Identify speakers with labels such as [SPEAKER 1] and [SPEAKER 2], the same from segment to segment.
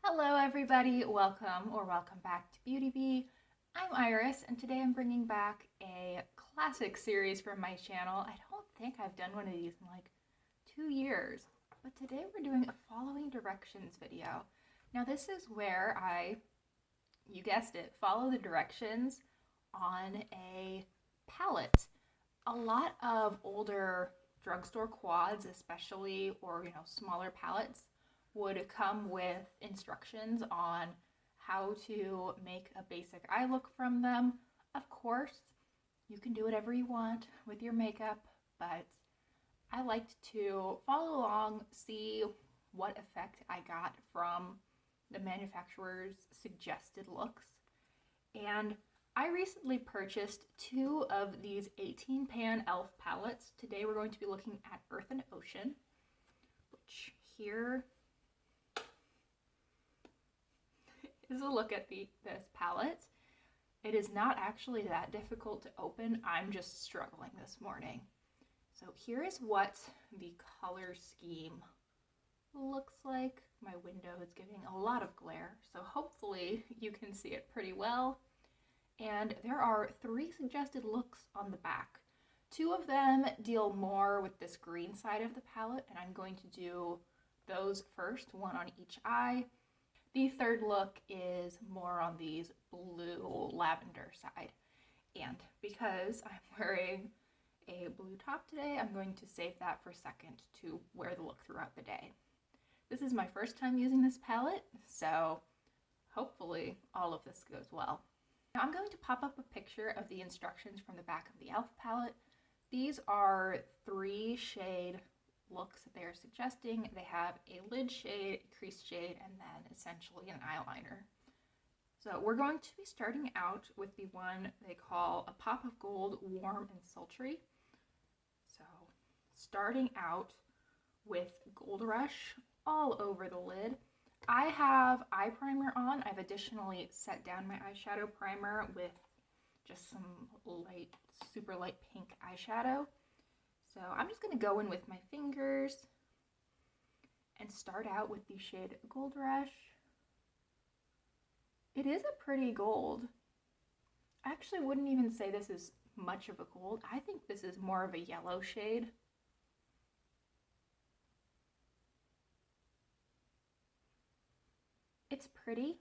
[SPEAKER 1] Hello everybody, welcome back to Beauty Bee. I'm Iris and today I'm bringing back a classic series from my channel. I don't think I've done one of these in like 2 years, but today we're doing a following directions video. Now this is where you guessed it, follow the directions on a palette. A lot of older drugstore quads especially, or smaller palettes, would come with instructions on how to make a basic eye look from them. Of course, you can do whatever you want with your makeup, but I liked to follow along, see what effect I got from the manufacturer's suggested looks. And I recently purchased 2 of these 18 pan e.l.f. palettes. Today we're going to be looking at Earth and Ocean, which here is a look at this palette. It is not actually that difficult to open. I'm just struggling this morning. So here is what the color scheme looks like. My window is giving a lot of glare, so hopefully you can see it pretty well. And there are 3 suggested looks on the back. 2 of them deal more with this green side of the palette, and I'm going to do those first, one on each eye. The third look is more on these blue lavender side. And because I'm wearing a blue top today, I'm going to save that for a second to wear the look throughout the day. This is my first time using this palette, so hopefully all of this goes well. Now I'm going to pop up a picture of the instructions from the back of the e.l.f. palette. These are 3 shade looks that they are suggesting. They have a lid shade, a crease shade, and then essentially an eyeliner. So we're going to be starting out with the one they call A Pop of Gold, Warm and Sultry. So starting out with Gold Rush all over the lid. I have eye primer on. I've additionally set down my eyeshadow primer with just some light, super light pink eyeshadow. So I'm just going to go in with my fingers and start out with the shade Gold Rush. It is a pretty gold. I actually wouldn't even say this is much of a gold. I think this is more of a yellow shade. It's pretty.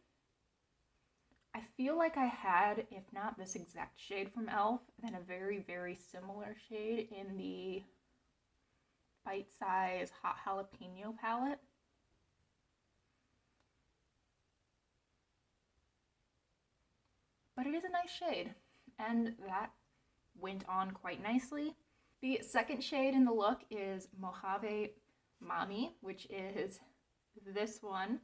[SPEAKER 1] I feel like I had, if not this exact shade from e.l.f., then a very, very similar shade in the Bite Size Hot Jalapeno palette. But it is a nice shade, and that went on quite nicely. The second shade in the look is Mojave Mami, which is this one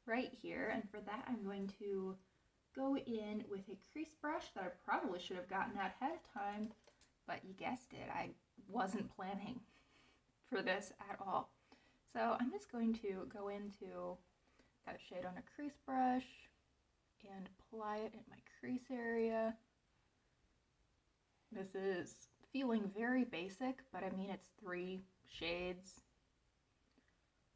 [SPEAKER 1] right here. And for that, I'm going to go in with a crease brush that I probably should have gotten ahead of time, but you guessed it, I wasn't planning for this at all. So I'm just going to go into that shade on a crease brush and apply it in my crease area. This is feeling very basic, but I mean, it's 3 shades.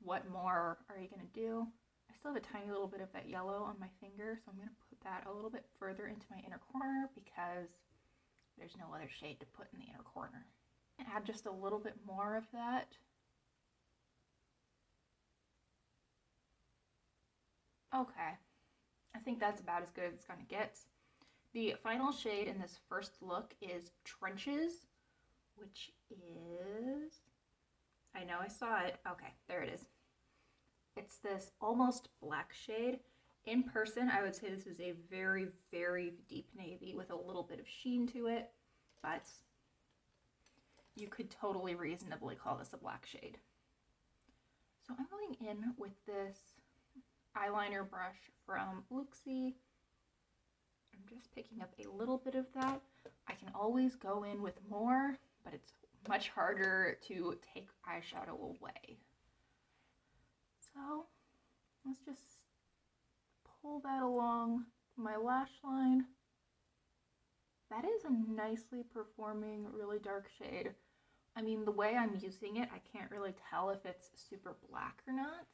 [SPEAKER 1] What more are you gonna do? I still have a tiny little bit of that yellow on my finger, so I'm going to put that a little bit further into my inner corner because there's no other shade to put in the inner corner. Add just a little bit more of that. Okay, I think that's about as good as it's going to get. The final shade in this first look is Trenches, which is, I know I saw it. Okay, there it is. It's this almost black shade. In person, I would say this is a very, very deep navy with a little bit of sheen to it, but you could totally reasonably call this a black shade. So I'm going in with this eyeliner brush from Luxie. I'm just picking up a little bit of that. I can always go in with more, but it's much harder to take eyeshadow away. So let's just pull that along my lash line. That is a nicely performing, really dark shade. I mean, the way I'm using it, I can't really tell if it's super black or not.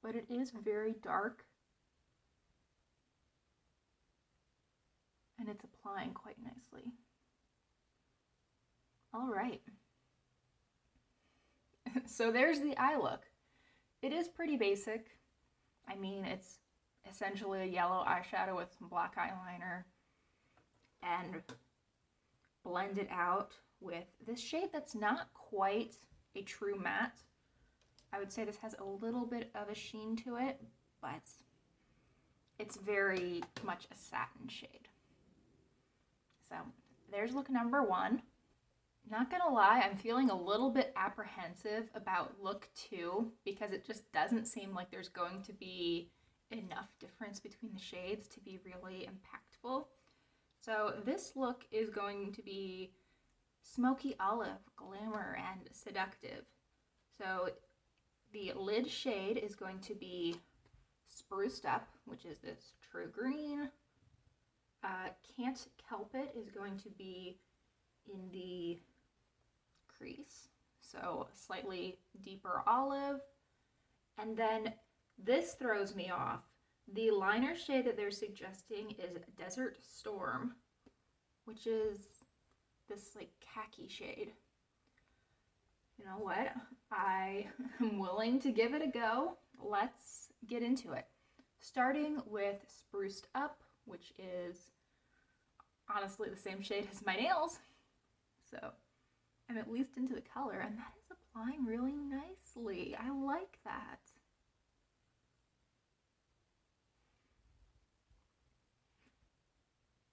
[SPEAKER 1] but it is very dark. And it's applying quite nicely. All right. So there's the eye look. It is pretty basic. I mean, it's essentially a yellow eyeshadow with some black eyeliner and blend it out with this shade that's not quite a true matte. I would say this has a little bit of a sheen to it, but it's very much a satin shade. So there's look number one. Not gonna lie, I'm feeling a little bit apprehensive about look two because it just doesn't seem like there's going to be enough difference between the shades to be really impactful. So this look is going to be smoky olive, glamour, and seductive. So the lid shade is going to be Spruced Up, which is this true green. Can't Kelp It is going to be in the crease, so slightly deeper olive. And then this throws me off. The liner shade that they're suggesting is Desert Storm, which is this like khaki shade. You know what? I am willing to give it a go. Let's get into it. Starting with Spruced Up, which is honestly the same shade as my nails. So I'm at least into the color, and that is applying really nicely. I like that.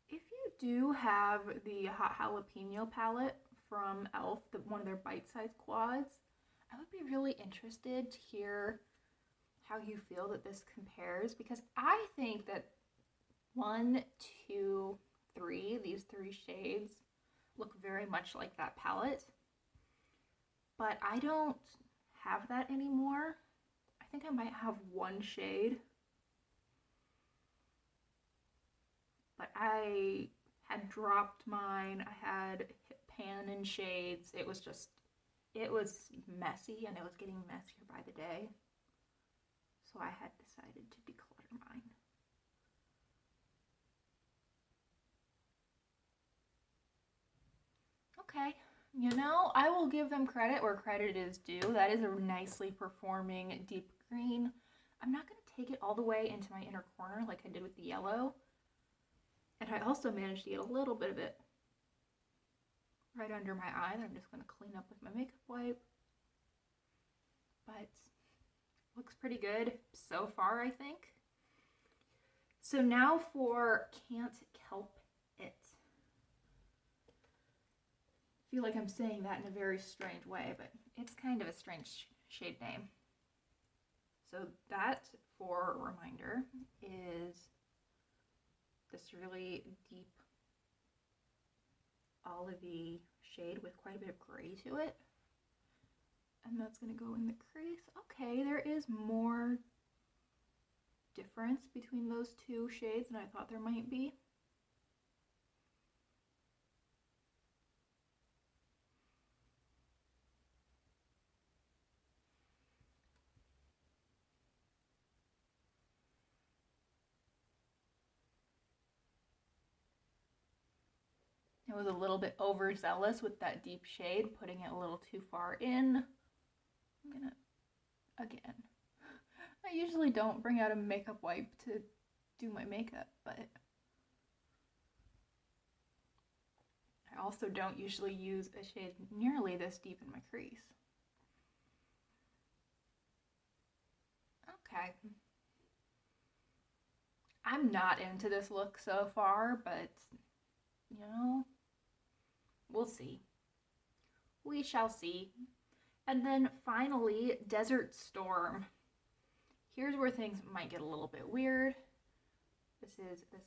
[SPEAKER 1] If you do have the Hot Jalapeno palette from e.l.f., one of their bite-sized quads, I would be really interested to hear how you feel that this compares, because I think that 1, 2, 3, these 3 shades look very much like that palette, but I don't have that anymore. I think I might have one shade, but I had dropped mine. I had hit pan in shades. It was messy, and it was getting messier by the day, so I had decided to declutter mine. Okay, you know, I will give them credit where credit is due. That is a nicely performing deep green. I'm not going to take it all the way into my inner corner like I did with the yellow. And I also managed to get a little bit of it right under my eye that I'm just going to clean up with my makeup wipe. But looks pretty good so far, I think. So now for Can't Kelp It. I feel like I'm saying that in a very strange way, but it's kind of a strange shade name. So that, for a reminder, is this really deep olivey shade with quite a bit of gray to it. And that's going to go in the crease. Okay, there is more difference between those two shades than I thought there might be. I was a little bit overzealous with that deep shade, putting it a little too far in. I'm gonna, again, I usually don't bring out a makeup wipe to do my makeup, but I also don't usually use a shade nearly this deep in my crease. Okay. I'm not into this look so far, but, you know, we'll see. We shall see. And then finally, Desert Storm. Here's where things might get a little bit weird. This is this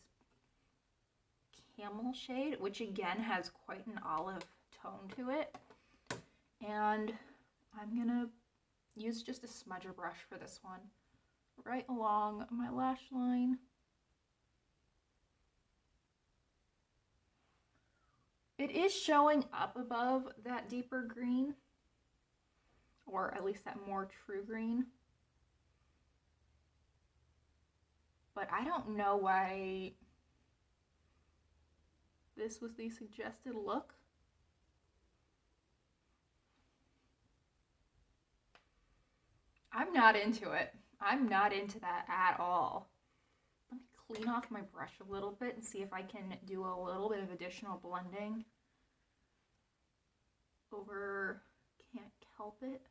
[SPEAKER 1] camel shade, which again has quite an olive tone to it. And I'm gonna use just a smudger brush for this one, right along my lash line. It is showing up above that deeper green, or at least that more true green. but I don't know why this was the suggested look. I'm not into it. I'm not into that at all. Let me clean off my brush a little bit and see if I can do a little bit of additional blending over Can't Help It.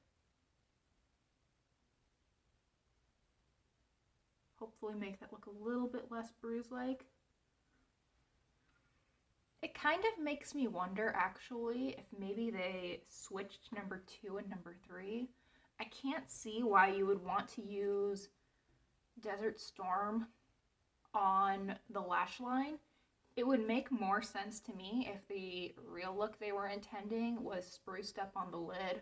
[SPEAKER 1] Hopefully make that look a little bit less bruise-like. It kind of makes me wonder, actually, if maybe they switched number 2 and number 3. I can't see why you would want to use Desert Storm on the lash line. It would make more sense to me if the real look they were intending was spruced up on the lid,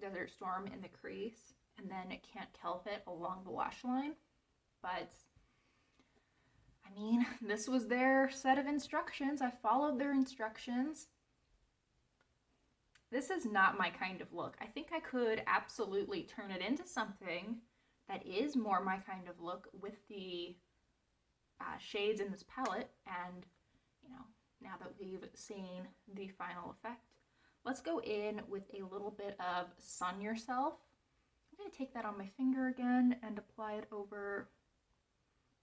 [SPEAKER 1] Desert Storm in the crease, and then it Can't Help It along the lash line. But, I mean, this was their set of instructions. I followed their instructions. This is not my kind of look. I think I could absolutely turn it into something that is more my kind of look with the shades in this palette. And, you know, now that we've seen the final effect, let's go in with a little bit of Sun Yourself. I'm going to take that on my finger again and apply it over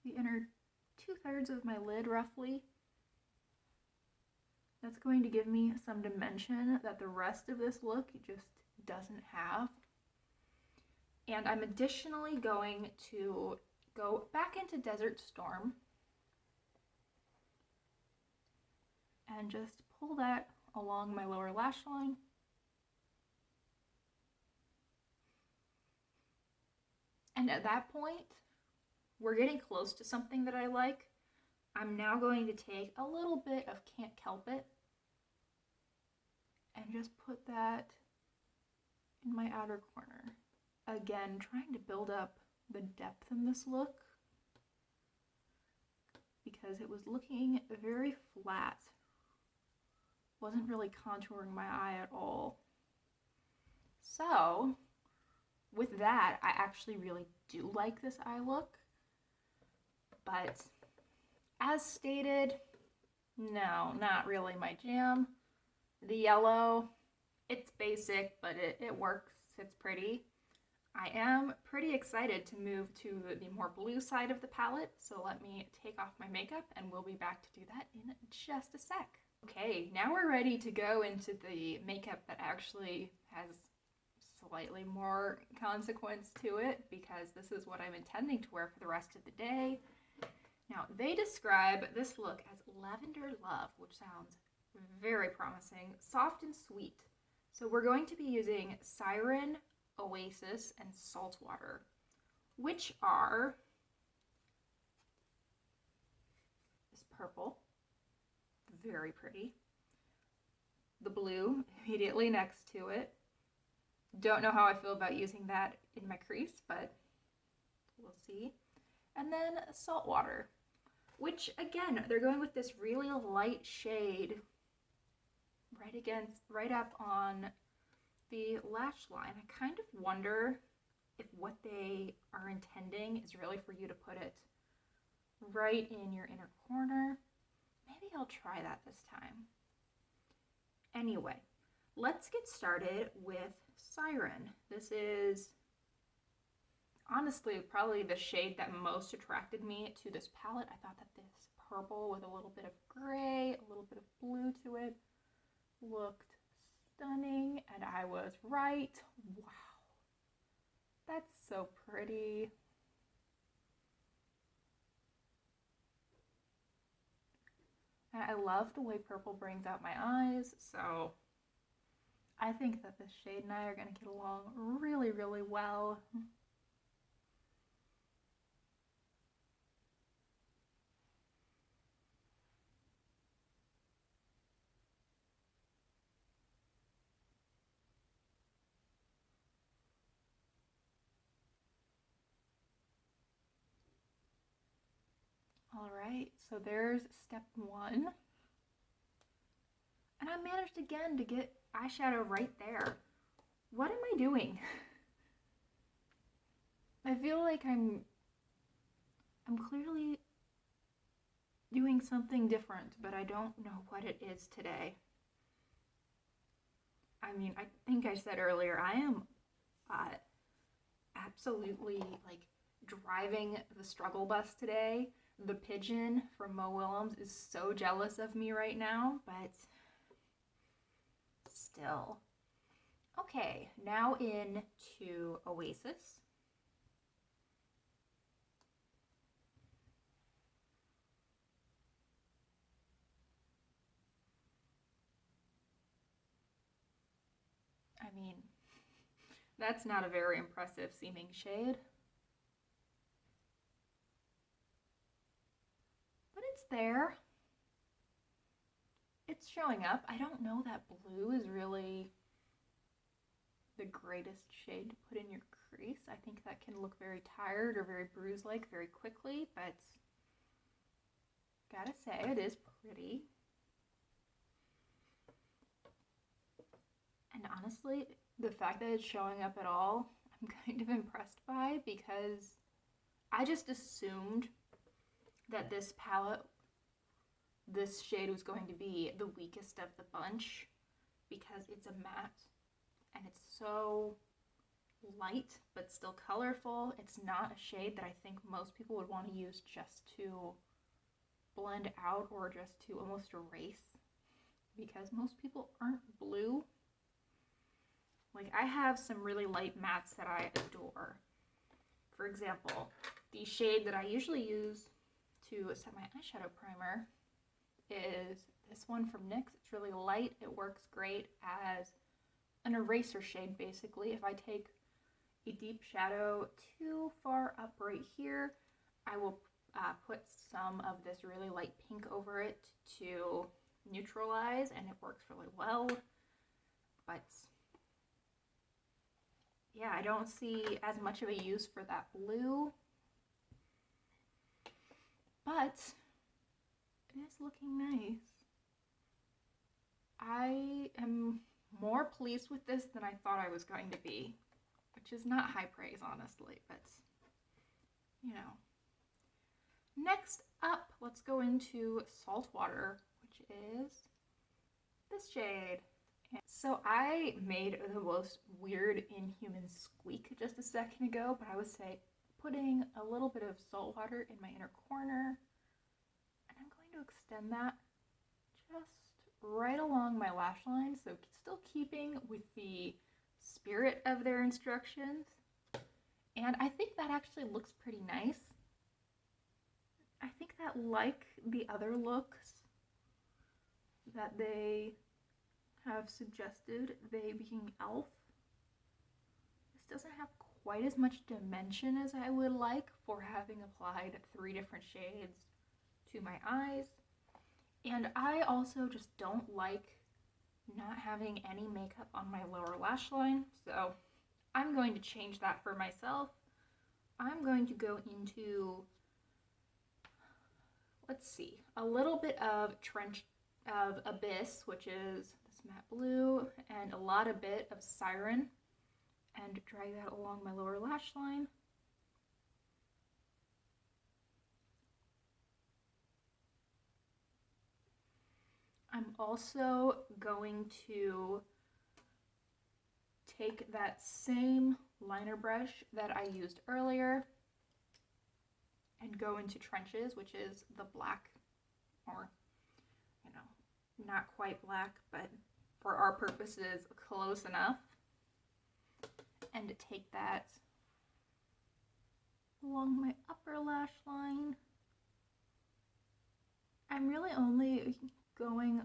[SPEAKER 1] the inner 2/3 of my lid, roughly. That's going to give me some dimension that the rest of this look just doesn't have. And I'm additionally going to go back into Desert Storm and just pull that along my lower lash line. And at that point, we're getting close to something that I like. I'm now going to take a little bit of Can't Help It and just put that in my outer corner. Again, trying to build up the depth in this look because it was looking very flat. Wasn't really contouring my eye at all. So, with that, I actually really do like this eye look. But as stated, no, not really my jam. The yellow, it's basic, but it works. It's pretty. I am pretty excited to move to the more blue side of the palette, so let me take off my makeup and we'll be back to do that in just a sec. Okay, now we're ready to go into the makeup that actually has slightly more consequence to it, because this is what I'm intending to wear for the rest of the day. Now, they describe this look as Lavender Love, which sounds very promising, soft and sweet. So we're going to be using Siren, Oasis, and Saltwater, which are this purple, very pretty, the blue immediately next to it. Don't know how I feel about using that in my crease, but we'll see. And then Saltwater, which again, they're going with this really light shade right up on the lash line. I kind of wonder if what they are intending is really for you to put it right in your inner corner. Maybe I'll try that this time. Anyway, let's get started with Siren. This is honestly probably the shade that most attracted me to this palette. I thought that this purple with a little bit of gray, a little bit of blue to it, looked stunning, and I was right. Wow, that's so pretty. And I love the way purple brings out my eyes, so I think that this shade and I are going to get along really, really well. All right, so there's step one. And I managed again to get eyeshadow right there. What am I doing? I feel like I'm I'm clearly doing something different, but I don't know what it is today. I mean, I think I said earlier, I am absolutely like driving the struggle bus today. The pigeon from Mo Willems is so jealous of me right now, but still. Okay, now into Oasis. I mean, that's not a very impressive seeming shade. But it's there. It's showing up. I don't know that blue is really the greatest shade to put in your crease. I think that can look very tired or very bruise-like very quickly, but gotta say, it is pretty. And honestly, the fact that it's showing up at all, I'm kind of impressed by, because I just assumed that this palette, this shade was going to be the weakest of the bunch because it's a matte and it's so light but still colorful. It's not a shade that I think most people would want to use just to blend out or just to almost erase, because most people aren't blue. Like, I have some really light mattes that I adore. For example, the shade that I usually use to set my eyeshadow primer is this one from NYX. It's really light. It works great as an eraser shade, basically. If I take a deep shadow too far up right here, I will put some of this really light pink over it to neutralize, and it works really well. But yeah, I don't see as much of a use for that blue, but it is looking nice. I am more pleased with this than I thought I was going to be, which is not high praise, honestly, but you know. Next up, let's go into Saltwater, which is this shade. So I made the most weird inhuman squeak just a second ago, but I would say putting a little bit of salt water in my inner corner, and I'm going to extend that just right along my lash line, so still keeping with the spirit of their instructions. And I think that actually looks pretty nice. I think that, like the other looks that they have suggested, they being e.l.f., this doesn't have quite as much dimension as I would like for having applied 3 different shades to my eyes. And I also just don't like not having any makeup on my lower lash line, so I'm going to change that for myself. I'm going to go into, let's see, a little bit of Abyss, which is this matte blue, and a bit of Siren, and drag that along my lower lash line. I'm also going to take that same liner brush that I used earlier and go into Trenches, which is the black, or, you know, not quite black, but for our purposes, close enough. And take that along my upper lash line. I'm really only going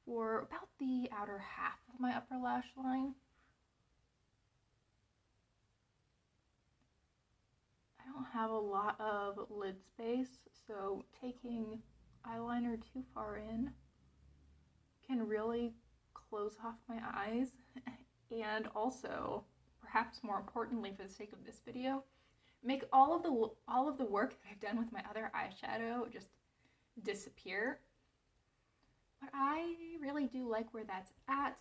[SPEAKER 1] for about the outer half of my upper lash line. I don't have a lot of lid space, so taking eyeliner too far in can really close off my eyes, and also, perhaps more importantly for the sake of this video, make all of the work that I've done with my other eyeshadow just disappear. But I really do like where that's at.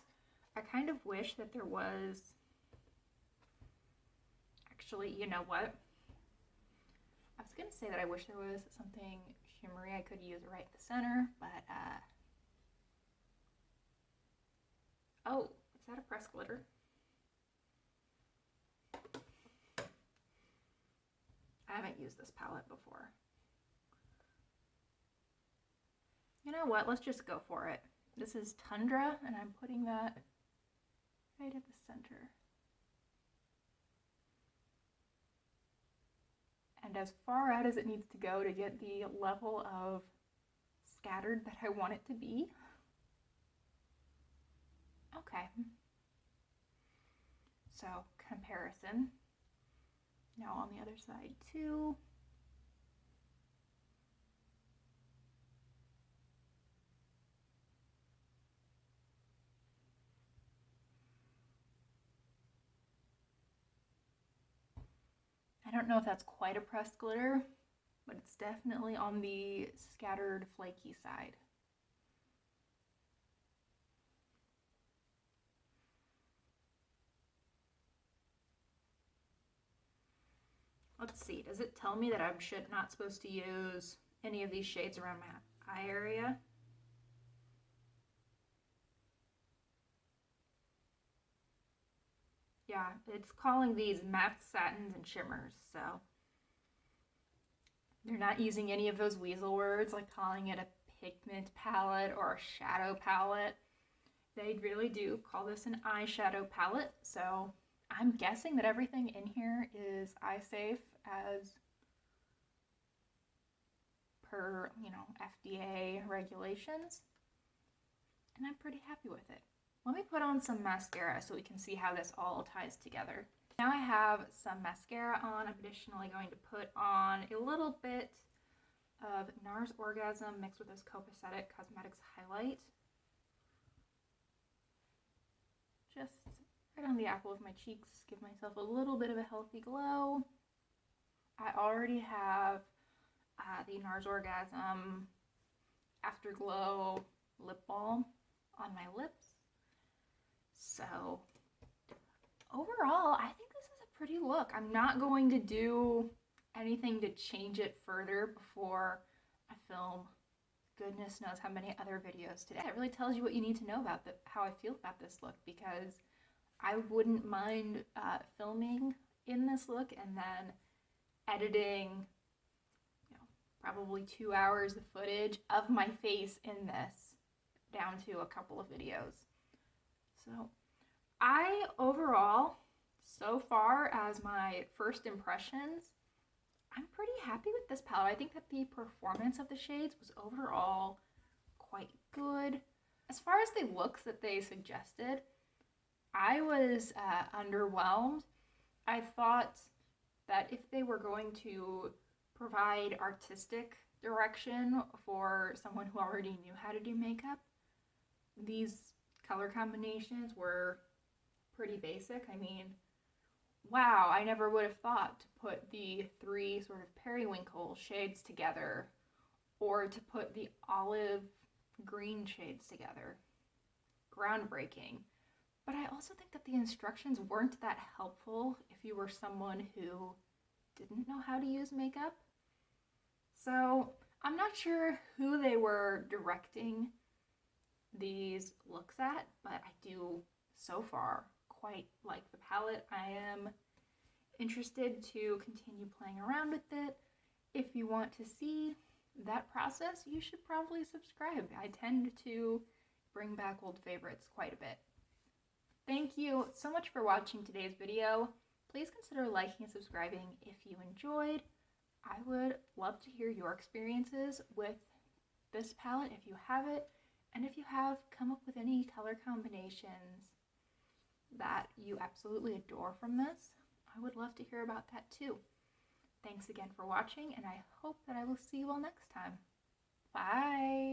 [SPEAKER 1] I kind of wish that there was, actually, you know what? A was gonna say that I wish there was something shimmery I could use right in the center, but oh, is that a pressed glitter? I haven't used this palette before. You know what, let's just go for it. This is Tundra, and I'm putting that right at the center. And as far out as it needs to go to get the level of scattered that I want it to be. Okay. So, comparison. Now on the other side too. I don't know if that's quite a pressed glitter, but it's definitely on the scattered, flaky side. Let's see, does it tell me that I'm not supposed to use any of these shades around my eye area? Yeah, it's calling these matte satins and shimmers, so they're not using any of those weasel words like calling it a pigment palette or a shadow palette. They really do call this an eyeshadow palette, so I'm guessing that everything in here is eye safe as per, FDA regulations, and I'm pretty happy with it. Let me put on some mascara so we can see how this all ties together. Now I have some mascara on. I'm additionally going to put on a little bit of NARS Orgasm mixed with this Copacetic Cosmetics Highlight. Just right on the apple of my cheeks, give myself a little bit of a healthy glow. I already have the NARS Orgasm Afterglow lip balm on my lips. So overall, I think this is a pretty look. I'm not going to do anything to change it further before I film goodness knows how many other videos today. It really tells you what you need to know about how I feel about this look, because I wouldn't mind filming in this look and then editing, probably 2 hours of footage of my face in this down to a couple of videos. So I overall, so far as my first impressions, I'm pretty happy with this palette. I think that the performance of the shades was overall quite good. As far as the looks that they suggested, I was underwhelmed. I thought that if they were going to provide artistic direction for someone who already knew how to do makeup, these color combinations were pretty basic. I mean, wow, I never would have thought to put the 3 sort of periwinkle shades together or to put the olive green shades together. Groundbreaking. But I also think that the instructions weren't that helpful if you were someone who didn't know how to use makeup. So I'm not sure who they were directing these looks at, but I do so far quite like the palette. I am interested to continue playing around with it. If you want to see that process, you should probably subscribe. I tend to bring back old favorites quite a bit. Thank you so much for watching today's video. Please consider liking and subscribing if you enjoyed. I would love to hear your experiences with this palette if you have it, and if you have come up with any color combinations that you absolutely adore from this, I would love to hear about that too. Thanks again for watching, and I hope that I will see you all next time. Bye!